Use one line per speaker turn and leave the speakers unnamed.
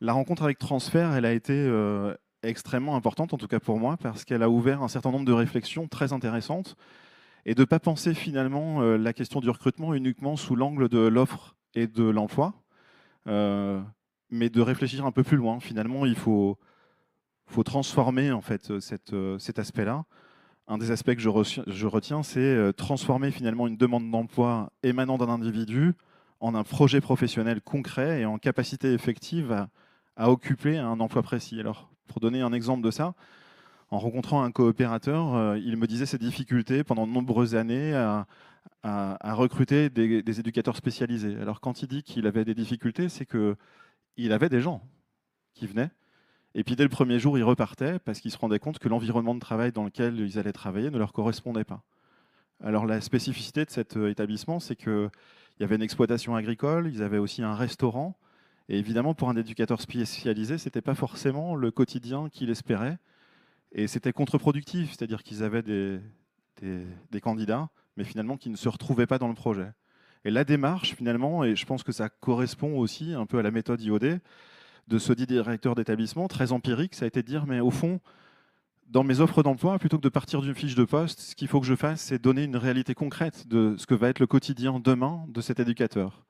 La rencontre avec Transfert, elle a été extrêmement importante, en tout cas pour moi, parce qu'elle a ouvert un certain nombre de réflexions très intéressantes et de ne pas penser finalement la question du recrutement uniquement sous l'angle de l'offre et de l'emploi, euh, mais de réfléchir un peu plus loin. Finalement, faut transformer en fait cet aspect-là. Un des aspects que je retiens, c'est transformer finalement une demande d'emploi émanant d'un individu en un projet professionnel concret et en capacité effective à occuper un emploi précis. Alors, pour donner un exemple de ça, en rencontrant un coopérateur, il me disait ses difficultés pendant de nombreuses années à recruter des éducateurs spécialisés. Alors, quand il dit qu'il avait des difficultés, c'est qu'il avait des gens qui venaient. Et puis dès le premier jour, ils repartaient parce qu'ils se rendaient compte que l'environnement de travail dans lequel ils allaient travailler ne leur correspondait pas. Alors la spécificité de cet établissement, c'est qu'il y avait une exploitation agricole, ils avaient aussi un restaurant. Et évidemment, pour un éducateur spécialisé, ce n'était pas forcément le quotidien qu'il espérait. Et c'était contre-productif, c'est-à-dire qu'ils avaient des candidats, mais finalement qui ne se retrouvaient pas dans le projet. Et la démarche, finalement, et je pense que ça correspond aussi un peu à la méthode IOD, de ce dit directeur d'établissement, très empirique, ça a été de dire, mais au fond, dans mes offres d'emploi, plutôt que de partir d'une fiche de poste, ce qu'il faut que je fasse, c'est donner une réalité concrète de ce que va être le quotidien demain de cet éducateur.